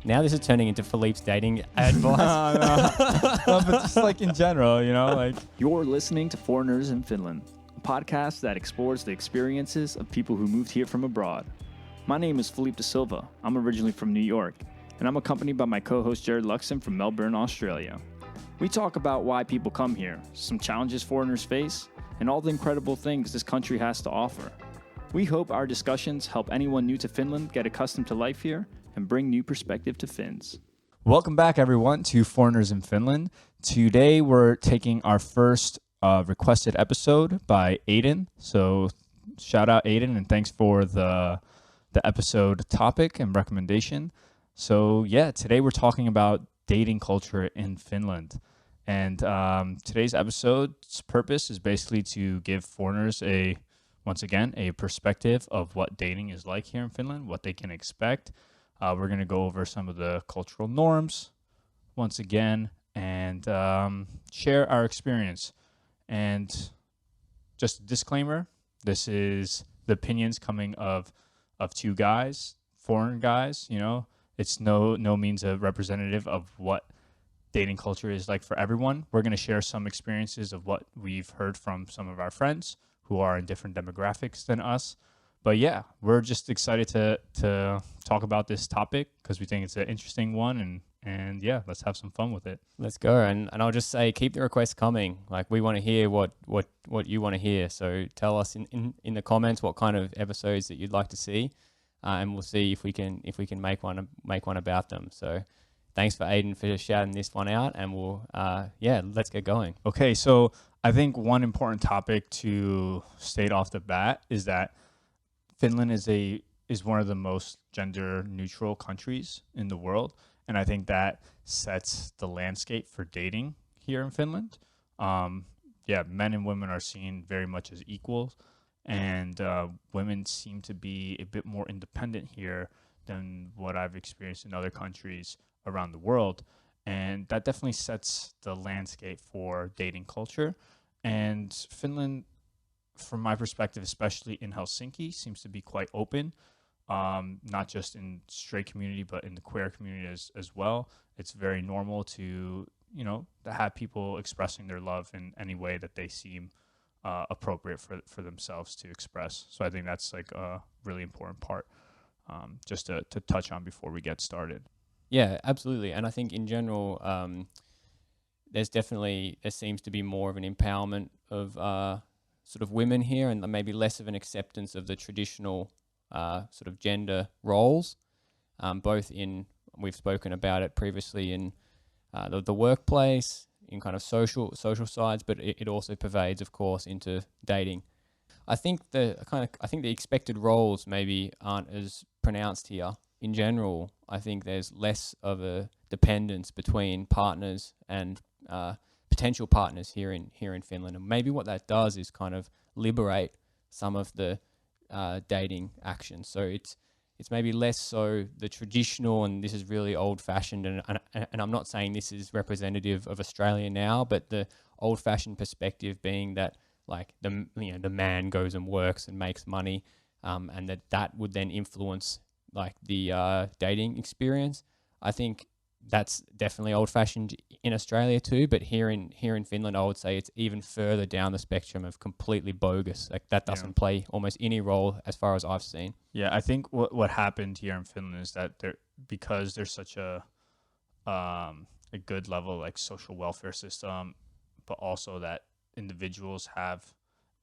Now this is turning into Felipe's dating advice. No, but just like in general, you know, like. You're listening to Foreigners in Finland, a podcast that explores the experiences of people who moved here from abroad. My name is Felipe Silva. I'm originally from New York, and I'm accompanied by my co-host Jarrod Luxton from Melbourne, Australia. We talk about why people come here, some challenges foreigners face, and all the incredible things this country has to offer. We hope our discussions help anyone new to Finland get accustomed to life here and bring new perspective to Finns. Welcome back, everyone, to Foreigners in Finland. Today, we're taking our first requested episode by Aiden. So, shout out Aiden, and thanks for the episode topic and recommendation. So, yeah, today we're talking about dating culture in Finland. And today's episode's purpose is basically to give foreigners once again, a perspective of what dating is like here in Finland, what they can expect. We're going to go over some of the cultural norms once again and share our experience. And just a disclaimer, this is the opinions coming of two guys, foreign guys, you know. It's no means a representative of what dating culture is like for everyone. We're going to share some experiences of what we've heard from some of our friends who are in different demographics than us. But yeah, we're just excited to talk about this topic because we think it's an interesting one, and yeah, let's have some fun with it. Let's go. And I'll just say, keep the requests coming. Like, we want to hear what you want to hear. So tell us in the comments what kind of episodes that you'd like to see, and we'll see if we can make one about them. So thanks for Aiden for shouting this one out, and we'll let's get going. Okay, so I think one important topic to state off the bat is that Finland is one of the most gender neutral countries in the world, and I think that sets the landscape for dating here in Finland. Men and women are seen very much as equals, and women seem to be a bit more independent here than what I've experienced in other countries around the world. And that definitely sets the landscape for dating culture. And Finland, from my perspective, especially in Helsinki, seems to be quite open, not just in straight community, but in the queer community as well. It's very normal to have people expressing their love in any way that they seem appropriate for themselves to express. So I think that's like a really important part just to touch on before we get started. Yeah, absolutely. And I think in general, there seems to be more of an empowerment of sort of women here, and maybe less of an acceptance of the traditional sort of gender roles, we've spoken about it previously in the workplace, in kind of social sides, but it also pervades, of course, into dating. I think the expected roles maybe aren't as pronounced here. In general, I think there's less of a dependence between partners and potential partners here in Finland, and maybe what that does is kind of liberate some of the dating actions. So it's maybe less so the traditional, and this is really old-fashioned, and I'm not saying this is representative of Australia now, but the old-fashioned perspective being that like the man goes and works and makes money, and that would then influence like the dating experience. I think that's definitely old-fashioned in Australia too, but here in Finland, I would say it's even further down the spectrum of completely bogus. Like that doesn't play almost any role as far as I've seen. Yeah, I think what happened here in Finland is that because there's such a good level like social welfare system, but also that individuals have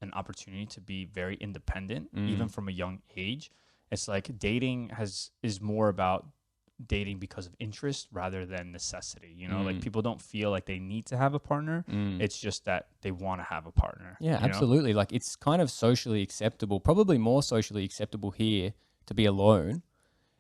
an opportunity to be very independent, even from a young age. It's like dating is more about dating because of interest rather than necessity. Like people don't feel like they need to have a partner. It's just that they want to have a partner. Yeah, absolutely. Like it's kind of socially acceptable, probably more socially acceptable here to be alone,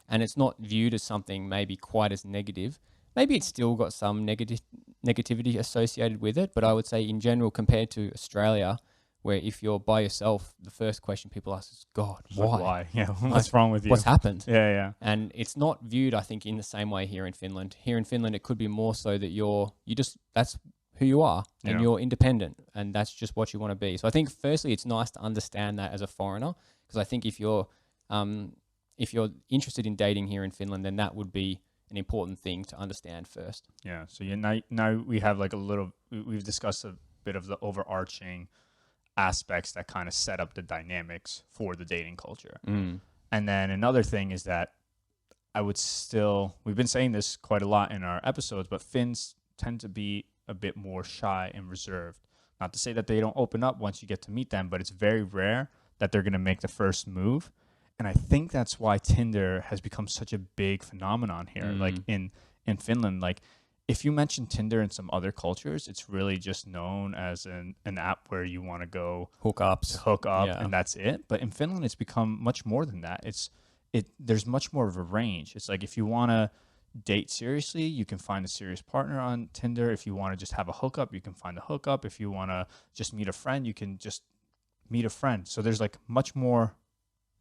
and it's not viewed as something maybe quite as negative. Maybe it's still got some negativity associated with it, but I would say in general, compared to Australia, where if you're by yourself, the first question people ask is, God, why? Like, why? Yeah, what's wrong with you? What's happened? Yeah. And it's not viewed, I think, in the same way here in Finland. Here in Finland, it could be more so that that's who you are, and you're independent, and that's just what you want to be. So I think, firstly, it's nice to understand that as a foreigner, because I think if you're interested in dating here in Finland, then that would be an important thing to understand first. Yeah. So now we have like a little. We've discussed a bit of the overarching aspects that kind of set up the dynamics for the dating culture. And then another thing is that we've been saying this quite a lot in our episodes, but Finns tend to be a bit more shy and reserved. Not to say that they don't open up once you get to meet them, but it's very rare that they're going to make the first move. And I think that's why Tinder has become such a big phenomenon here. Like in Finland, like if you mention Tinder in some other cultures, it's really just known as an app where you want to go hook up, and that's it. But in Finland, it's become much more than that. There's much more of a range. It's like if you want to date seriously, you can find a serious partner on Tinder. If you want to just have a hookup, you can find a hookup. If you want to just meet a friend, you can just meet a friend. So there's like much more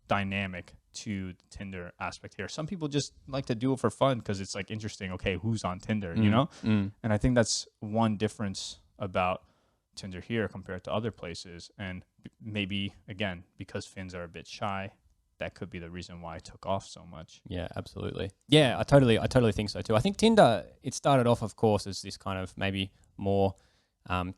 dynamic to the Tinder aspect here. Some people just like to do it for fun because it's like interesting. Okay, who's on Tinder, you know? And I think that's one difference about Tinder here compared to other places. And maybe, again, because Finns are a bit shy, that could be the reason why it took off so much. Yeah, absolutely. Yeah, I totally think so too. I think Tinder, it started off, of course, as this kind of maybe more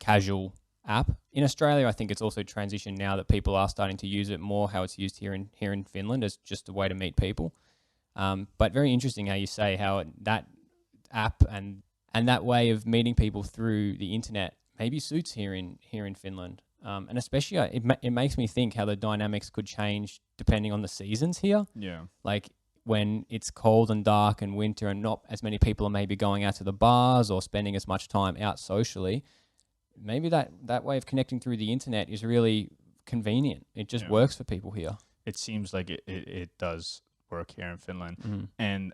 casual app. In Australia, I think it's also transitioned now that people are starting to use it more, how it's used here in Finland as just a way to meet people. But very interesting how you say how that app and that way of meeting people through the internet maybe suits here in Finland. And especially it makes me think how the dynamics could change depending on the seasons here. Yeah. Like when it's cold and dark and winter and not as many people are maybe going out to the bars or spending as much time out socially, maybe that way of connecting through the internet is really convenient. It just works for people here. It seems like it does work here in Finland. And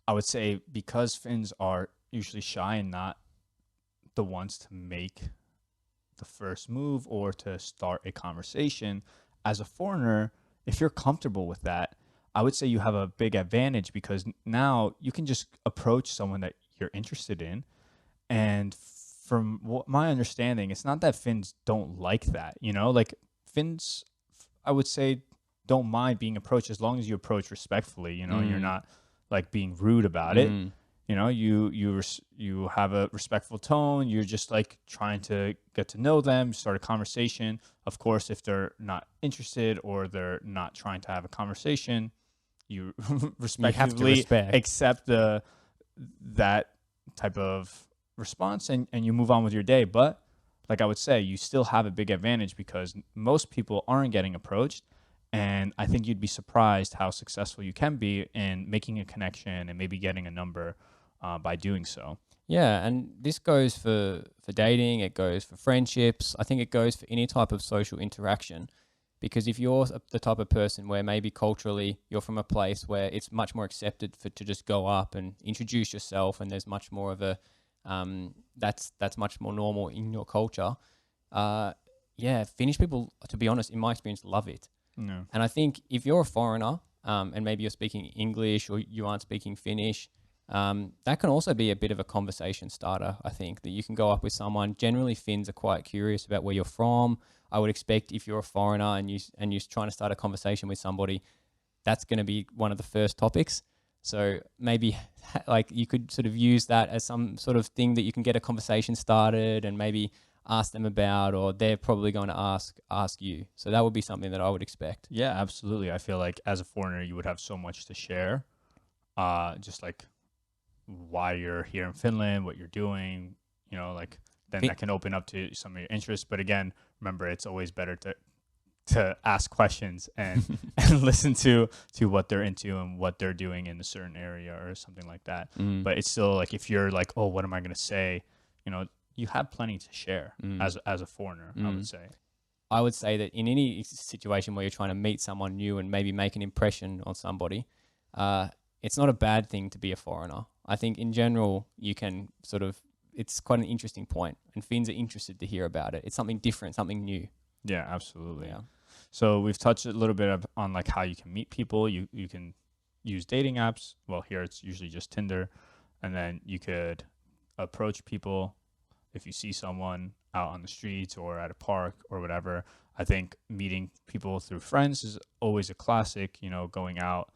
I would say because Finns are usually shy and not the ones to make the first move or to start a conversation, as a foreigner, if you're comfortable with that, I would say you have a big advantage because now you can just approach someone that you're interested in. And from what my understanding, it's not that Finns don't like that, you know, like Finns, I would say, don't mind being approached as long as you approach respectfully, you know, you're not like being rude about it. You know, you have a respectful tone. You're just like trying to get to know them, start a conversation. Of course, if they're not interested or they're not trying to have a conversation, you respectively accept that type of response and you move on with your day. But like I would say, you still have a big advantage because most people aren't getting approached. And I think you'd be surprised how successful you can be in making a connection and maybe getting a number by doing so. Yeah, and this goes for dating, it goes for friendships. I think it goes for any type of social interaction. Because if you're the type of person where maybe culturally you're from a place where it's much more accepted to just go up and introduce yourself and there's much more of a, that's much more normal in your culture. Finnish people, to be honest, in my experience, love it. No. And I think if you're a foreigner and maybe you're speaking English or you aren't speaking Finnish, that can also be a bit of a conversation starter, I think, that you can go up with someone. Generally, Finns are quite curious about where you're from. I would expect if you're a foreigner and you're trying to start a conversation with somebody, that's going to be one of the first topics. So maybe like you could sort of use that as some sort of thing that you can get a conversation started and maybe ask them about, or they're probably going to ask you. So that would be something that I would expect. Yeah, absolutely. I feel like as a foreigner, you would have so much to share. Just like why you're here in Finland, what you're doing, you know, like then that can open up to some of your interests. But again, remember, it's always better to ask questions and listen to what they're into and what they're doing in a certain area or something like that. But it's still like, if you're like, oh, what am I going to say? You know, you have plenty to share as a foreigner, I would say. I would say that in any situation where you're trying to meet someone new and maybe make an impression on somebody, it's not a bad thing to be a foreigner. I think in general, you can sort of, it's quite an interesting point, and Finns are interested to hear about it. It's something different, something new. Yeah, absolutely. Yeah. So we've touched a little bit on like how you can meet people. You can use dating apps. Well, here it's usually just Tinder. And then you could approach people if you see someone out on the streets or at a park or whatever. I think meeting people through friends is always a classic, you know, going out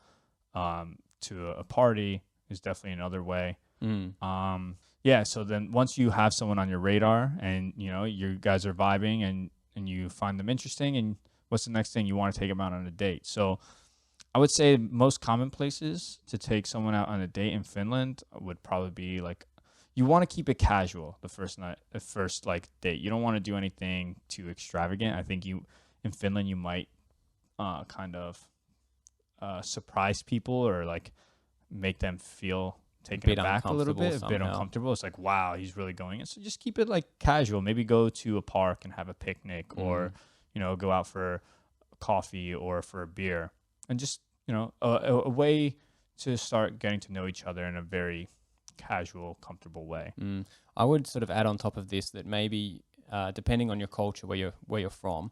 to a party is definitely another way. Mm. Yeah. So then once you have someone on your radar and, you know, you guys are vibing and you find them interesting, and what's the next thing? You want to take them out on a date. So I would say most common places to take someone out on a date in Finland would probably be like, you want to keep it casual the first like date. You don't want to do anything too extravagant. I think in Finland you might kind of surprise people or like make them feel taken aback a little bit, a bit uncomfortable. It's like, wow, he's really going in. So just keep it like casual. Maybe go to a park and have a picnic, or you know, go out for coffee or for a beer, and just, you know, a way to start getting to know each other in a very casual, comfortable way. I would sort of add on top of this that maybe depending on your culture, where you're from,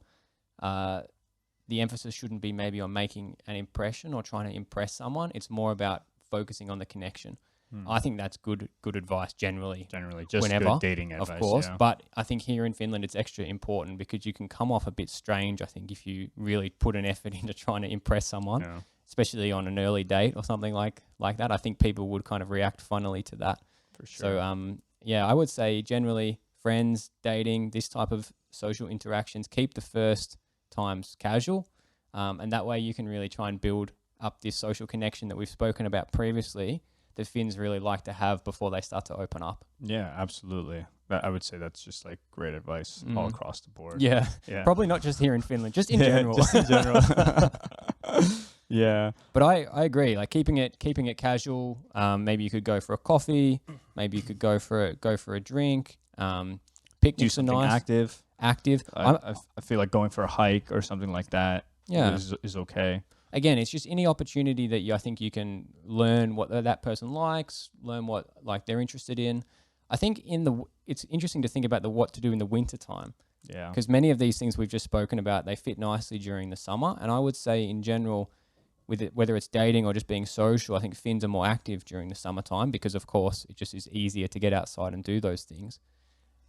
the emphasis shouldn't be maybe on making an impression or trying to impress someone. It's more about focusing on the connection. I think that's good advice generally. Just whenever, good dating advice, of course. yeah. But I think here in Finland, it's extra important because you can come off a bit strange, I think, if you really put an effort into trying to impress someone, especially on an early date or something like that. I think people would kind of react funnily to that. For sure. So, yeah, I would say generally friends, dating, this type of social interactions, keep the first times casual. And that way you can really try and build up this social connection that we've spoken about previously, that Finns really like to have before they start to open up. Yeah, absolutely. I would say that's just like great advice all across the board. Yeah. Probably not just here in Finland, just in general. Just in general. Yeah. But I agree. Like keeping it casual. Maybe you could go for a coffee. Maybe you could go for a drink. Picnics Do something are nice. active. I feel like going for a hike or something like that. Is okay. Again, it's just any opportunity that I think you can learn what that person likes, learn what like they're interested in. I think it's interesting to think about what to do in the winter time. Yeah. Because many of these things we've just spoken about, they fit nicely during the summer. And I would say in general, with it, whether it's dating or just being social, I think Finns are more active during the summertime because, of course, it just is easier to get outside and do those things.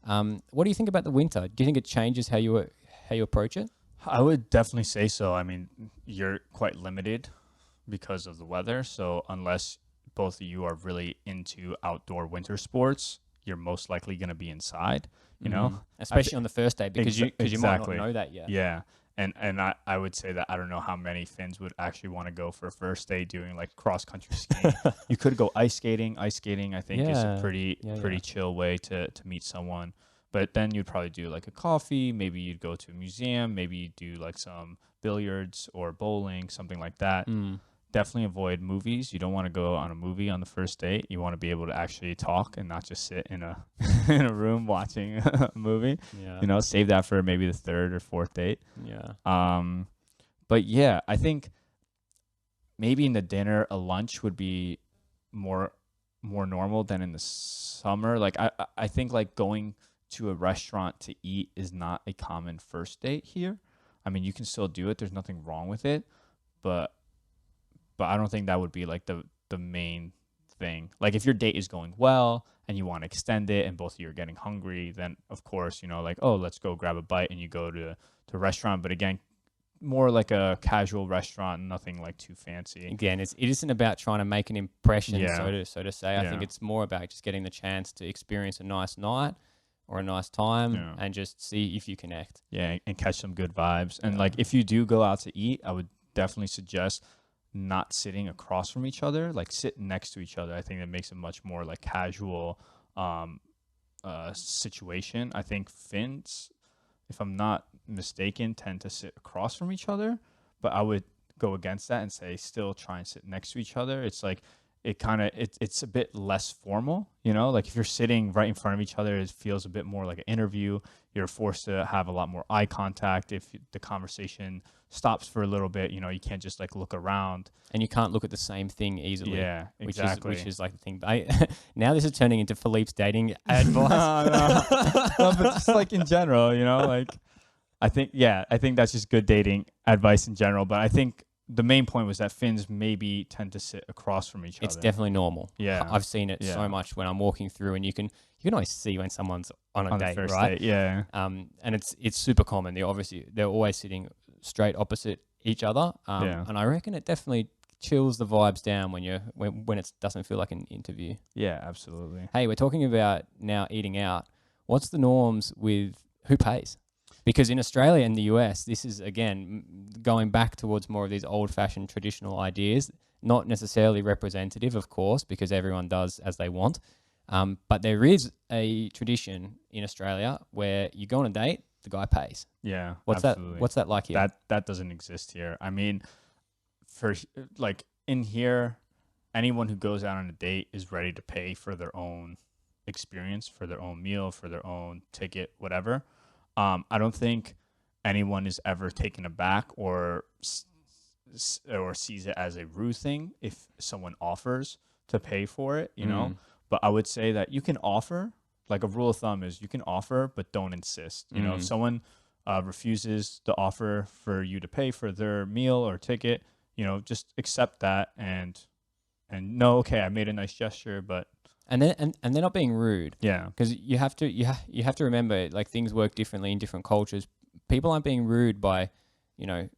What do you think about the winter? Do you think it changes how you approach it? I would definitely say so. I mean, you're quite limited because of the weather. So unless both of you are really into outdoor winter sports, you're most likely going to be inside, you know? Especially on the first day because you might not know that yet. Yeah. And I would say that I don't know how many Finns would actually want to go for a first day doing like cross-country skiing. You could go ice skating. Ice skating, I think, is a pretty chill way to meet someone. But then you'd probably do like a coffee. Maybe you'd go to a museum. Maybe you'd do like some billiards or bowling, something like that. Definitely avoid movies. You don't want to go on a movie on the first date. You want to be able to actually talk and not just sit in a in a room watching a movie. Yeah. You know, save that for maybe the third or fourth date. Yeah. But yeah, I think maybe in the dinner, a lunch would be more normal than in the summer. Like I think like going to a restaurant to eat is not a common first date here. I mean, you can still do it. There's nothing wrong with it, but I don't think that would be like the main thing. Like if your date is going well and you want to extend it and both of you are getting hungry, then of course, you know, like, oh, let's go grab a bite, and you go to a restaurant. But again, more like a casual restaurant, nothing like too fancy. Again, it isn't about trying to make an impression, so to say. I think it's more about just getting the chance to experience a nice night or a nice time and just see if you connect. Yeah, and catch some good vibes. And like if you do go out to eat, I would definitely suggest not sitting across from each other, like sit next to each other. I think that makes it much more like casual situation. I think Finns, if I'm not mistaken, tend to sit across from each other, but I would go against that and say still try and sit next to each other. It's like it's a bit less formal, you know, like if you're sitting right in front of each other, it feels a bit more like an interview. You're forced to have a lot more eye contact. If the conversation stops for a little bit, you know, you can't just like look around, and you can't look at the same thing easily. Yeah, exactly. Which is like the thing. Now this is turning into Felipe's dating advice. No, but just like in general, you know, like I think that's just good dating advice in general. But I think the main point was that Finns maybe tend to sit across from each other. It's definitely normal. Yeah. I've seen it so much when I'm walking through, and you can always see when someone's on a date, the first right? date, yeah. And it's super common. They're always sitting straight opposite each other. And I reckon it definitely chills the vibes down when it doesn't feel like an interview. Yeah, absolutely. Hey, we're talking about now eating out. What's the norms with who pays? Because in Australia and the US, this is, again, going back towards more of these old-fashioned traditional ideas, not necessarily representative, of course, because everyone does as they want. But there is a tradition in Australia where you go on a date, the guy pays. Yeah, What's absolutely. that like here? That doesn't exist here. I mean, for like in here, anyone who goes out on a date is ready to pay for their own experience, for their own meal, for their own ticket, whatever. I don't think anyone is ever taken aback or sees it as a rude thing if someone offers to pay for it, you know. But I would say that you can offer, like a rule of thumb is you can offer, but don't insist. You know, if someone refuses the offer for you to pay for their meal or ticket, you know, just accept that and know, okay, I made a nice gesture, but and they're not being rude. yeah, because you have to remember, like, things work differently in different cultures. People aren't being rude by, you know,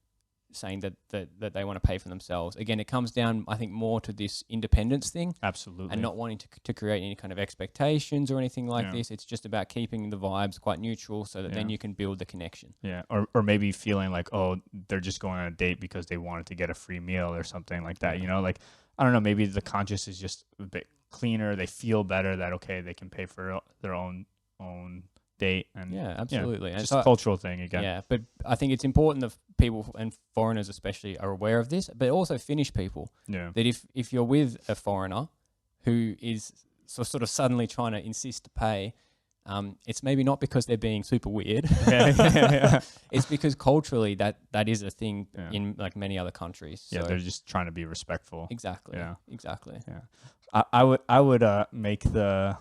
saying that they want to pay for themselves. Again, it comes down, I think, more to this independence thing. absolutely. And not wanting to create any kind of expectations or anything like this. It's just about keeping the vibes quite neutral so that then you can build the connection. Yeah, or maybe feeling like, oh, they're just going on a date because they wanted to get a free meal or something like that. You know, like, I don't know, maybe the conscience is just a bit cleaner. They feel better that, okay, they can pay for their own date. And Yeah, absolutely. Yeah, And just so, a cultural thing again. yeah, but I think it's important that people and foreigners especially are aware of this, but also Finnish people, Yeah. that if you're with a foreigner who is sort of suddenly trying to insist to pay, it's maybe not because they're being super weird. It's because culturally that is a thing in like many other countries. Yeah, So they're just trying to be respectful. exactly. Yeah. Exactly. Yeah. I would make the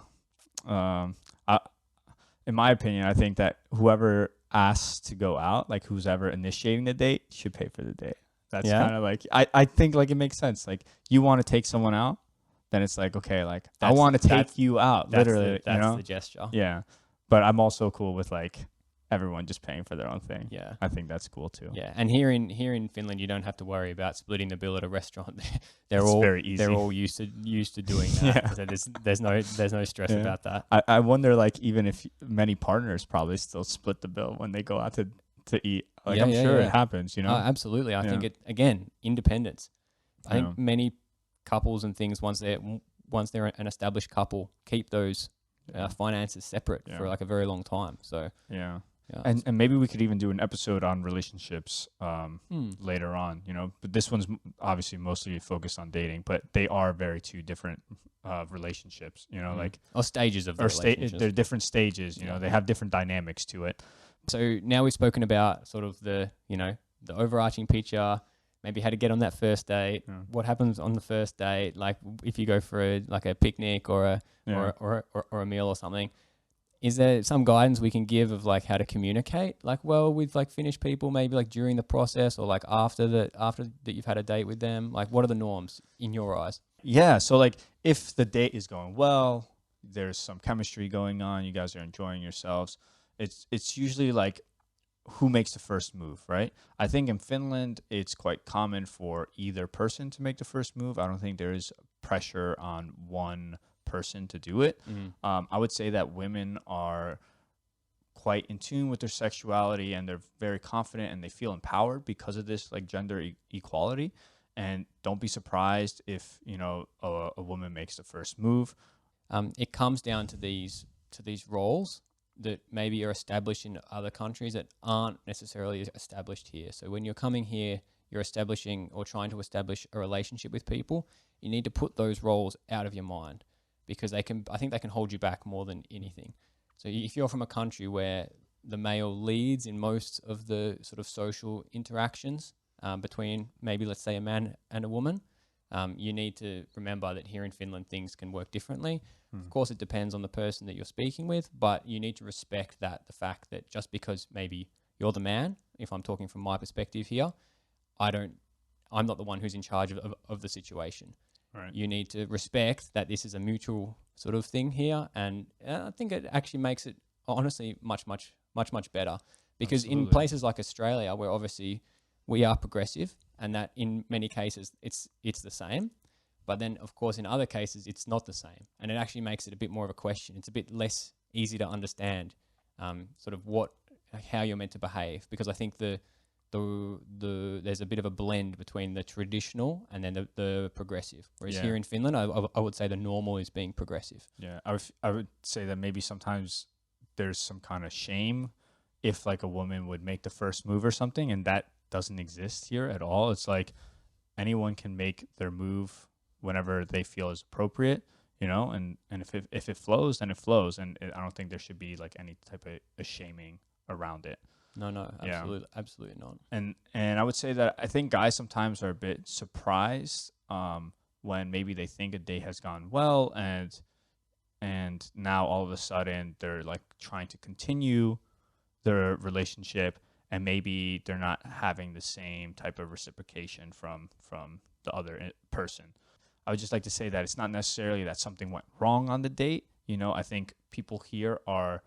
in my opinion, I think that whoever asks to go out, like who's ever initiating the date, should pay for the date. That's kind of like, I think like it makes sense. Like, you want to take someone out, then it's like, okay, like I want to take you out, literally. That's the gesture. Yeah. But I'm also cool with like everyone just paying for their own thing. Yeah. I think that's cool too. Yeah, and here in Finland, you don't have to worry about splitting the bill at a restaurant. They're It's all very easy. They're all used to doing that. Yeah. So there's no stress about that. I wonder, like, even if many partners probably still split the bill when they go out to eat. Like, I'm sure it happens, you know? Absolutely. I think again, independence. I think many couples and things, once they're an established couple, keep those finances separate for like a very long time. So yeah. Yeah. And maybe we could even do an episode on relationships later on, you know. But this one's obviously mostly focused on dating, but they are very two different relationships, you know, like or stages of the relationships. They're different stages, you know. They have different dynamics to it. So now we've spoken about sort of the overarching picture, maybe how to get on that first date, what happens on the first date, like if you go for a picnic or a meal or something. Is there some guidance we can give of like how to communicate like well with like Finnish people, maybe like during the process or like after that you've had a date with them? Like, what are the norms in your eyes? Yeah, so like if the date is going well, there's some chemistry going on, you guys are enjoying yourselves, it's usually like who makes the first move, right? I think in Finland it's quite common for either person to make the first move. I don't think there is pressure on one person to do it. I would say that women are quite in tune with their sexuality and they're very confident and they feel empowered because of this like gender equality. And don't be surprised if, you know, a woman makes the first move. It comes down to these roles that maybe are established in other countries that aren't necessarily established here. So when you're coming here, you're establishing or trying to establish a relationship with people, you need to put those roles out of your mind, because I think they can hold you back more than anything. So if you're from a country where the male leads in most of the sort of social interactions between maybe, let's say, a man and a woman, you need to remember that here in Finland things can work differently. Of course, it depends on the person that you're speaking with, but you need to respect the fact that just because maybe you're the man, if I'm talking from my perspective here, I'm not the one who's in charge of the situation. Right. You need to respect that this is a mutual sort of thing here, and I think it actually makes it honestly much better, because in places like Australia, where obviously we are progressive and that in many cases it's the same. But then, of course, in other cases, it's not the same. And it actually makes it a bit more of a question. It's a bit less easy to understand sort of how you're meant to behave. Because I think there's a bit of a blend between the traditional and then the progressive. Whereas here in Finland, I would say the normal is being progressive. Yeah, I would say that maybe sometimes there's some kind of shame if like a woman would make the first move or something, and that doesn't exist here at all. It's like anyone can make their move whenever they feel is appropriate, and if it flows, then it flows, and I don't think there should be like any type of shaming around it. No, absolutely not. And I would say that I think guys sometimes are a bit surprised when maybe they think a date has gone well, and now all of a sudden they're like trying to continue their relationship, and maybe they're not having the same type of reciprocation from the other person. I would just like to say that it's not necessarily that something went wrong on the date. I think people here are,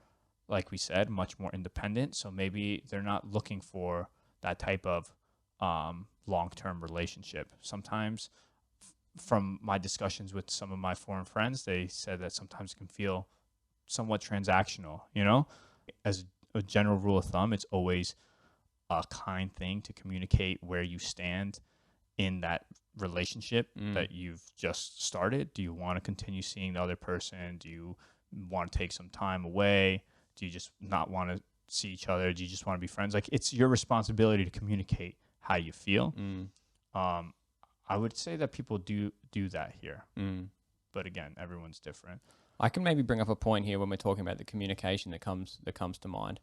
like we said, much more independent. So maybe they're not looking for that type of long-term relationship. Sometimes from my discussions with some of my foreign friends, they said that sometimes it can feel somewhat transactional, As a general rule of thumb, it's always a kind thing to communicate where you stand in that relationship that you've just started. Do you want to continue seeing the other person? Do you want to take some time away? Do you just not want to see each other? Do you just want to be friends? Like, it's your responsibility to communicate how you feel. I would say that people do that here. But again, everyone's different. I can maybe bring up a point here when we're talking about the communication that comes to mind.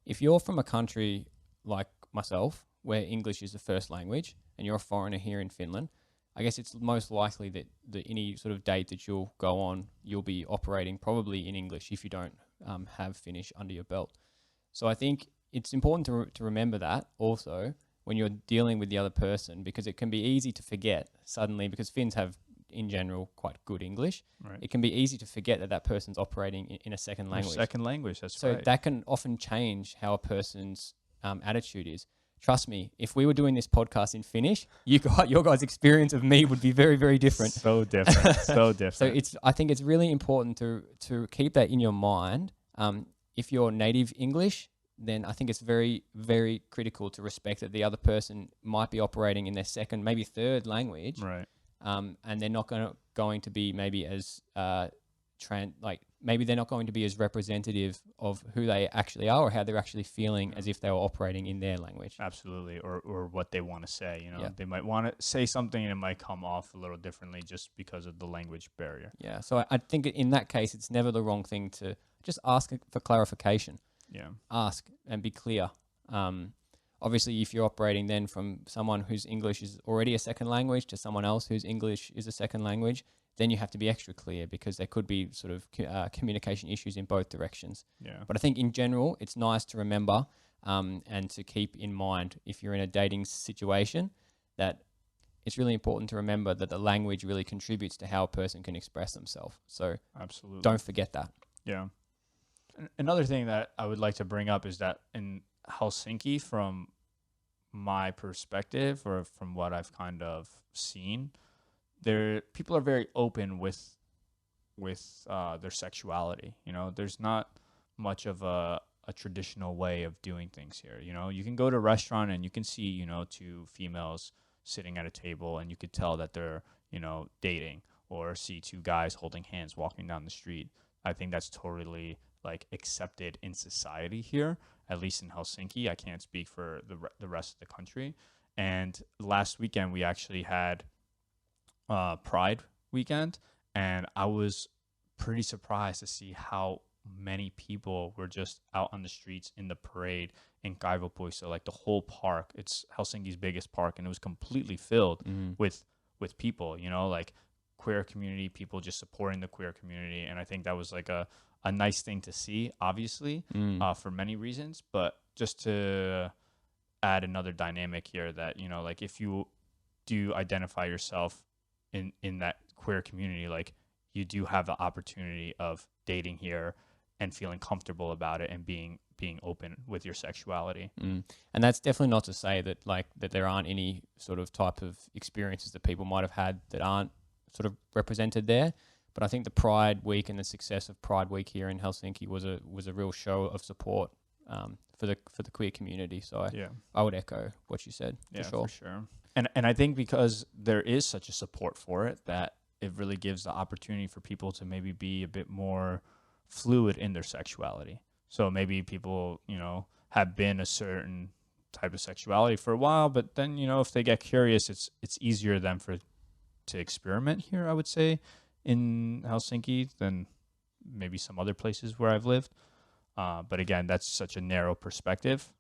If you're from a country like myself, where English is the first language, and you're a foreigner here in Finland, I guess it's most likely that any sort of date that you'll go on, you'll be operating probably in English if you don't have Finnish under your belt. So I think it's important to remember that also when you're dealing with the other person, because it can be easy to forget suddenly, because Finns have in general quite good English. Right. It can be easy to forget that person's operating in a second language. Second language, that's right. So that can often change how a person's attitude is. Trust me, if we were doing this podcast in Finnish, your guys' experience of me would be very, very different. So different, so different. So I think it's really important to keep that in your mind. If you're native English, then I think it's very, very critical to respect that the other person might be operating in their second, maybe third language, right? And they're not going to be maybe as maybe they're not going to be as representative of who they actually are or how they're actually feeling as if they were operating in their language. Absolutely, or what they want to say. They might want to say something and it might come off a little differently just because of the language barrier. Yeah, so I think in that case, it's never the wrong thing to just ask for clarification. Yeah, ask and be clear. Obviously, if you're operating then from someone whose English is already a second language to someone else whose English is a second language, then you have to be extra clear because there could be sort of communication issues in both directions. Yeah. But I think in general, it's nice to remember and to keep in mind if you're in a dating situation that it's really important to remember that the language really contributes to how a person can express themselves. So absolutely, don't forget that. Yeah. Another thing that I would like to bring up is that in Helsinki, from my perspective or from what I've kind of seen, people are very open with their sexuality. There's not much of a traditional way of doing things here. You can go to a restaurant and you can see, two females sitting at a table and you could tell that they're, dating, or see two guys holding hands walking down the street. I think that's totally accepted in society here, at least in Helsinki. I can't speak for the rest of the country. And last weekend we actually had Pride weekend, and I was pretty surprised to see how many people were just out on the streets in the parade in Kaivopuisto, like the whole park. It's Helsinki's biggest park, and it was completely filled with people, queer community, people just supporting the queer community. And I think that was a nice thing to see, obviously, for many reasons, but just to add another dynamic here that, if you do identify yourself in that queer community, you do have the opportunity of dating here and feeling comfortable about it and being being open with your sexuality. And that's definitely not to say that that there aren't any sort of type of experiences that people might have had that aren't sort of represented there. But I think the Pride Week and the success of Pride Week here in Helsinki was a real show of support for the queer community. So I would echo what you said, for sure. And I think because there is such a support for it, that it really gives the opportunity for people to maybe be a bit more fluid in their sexuality. So maybe people, have been a certain type of sexuality for a while, but then, if they get curious, it's easier then to experiment here, I would say, in Helsinki than maybe some other places where I've lived. But again, that's such a narrow perspective.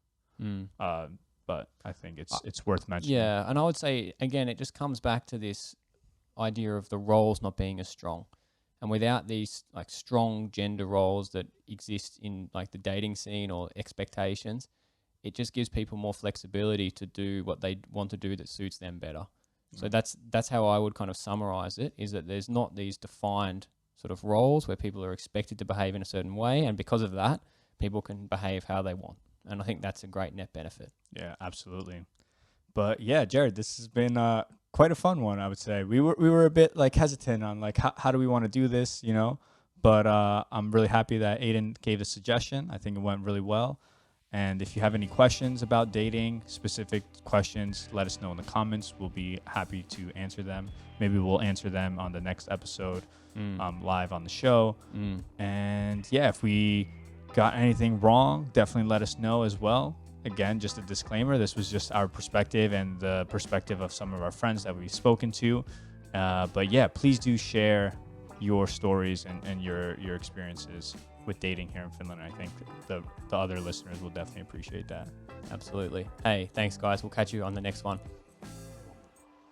But I think it's worth mentioning. Yeah, and I would say, again, it just comes back to this idea of the roles not being as strong. And without these strong gender roles that exist in the dating scene or expectations, it just gives people more flexibility to do what they want to do that suits them better. So that's how I would kind of summarize it, is that there's not these defined sort of roles where people are expected to behave in a certain way, and because of that, people can behave how they want. And I think that's a great net benefit. Yeah, absolutely. But yeah, Jarrod, this has been quite a fun one, I would say. We were a bit hesitant on how do we want to do this, But I'm really happy that Aiden gave a suggestion. I think it went really well. And if you have any questions about dating, specific questions, let us know in the comments. We'll be happy to answer them. Maybe we'll answer them on the next episode live on the show. And yeah, if we got anything wrong, definitely let us know as well. Again, just a disclaimer, this was just our perspective and the perspective of some of our friends that we've spoken to. But yeah, please do share your stories and your experiences with dating here in Finland. I think the other listeners will definitely appreciate that. Absolutely. Hey, thanks guys. We'll catch you on the next one.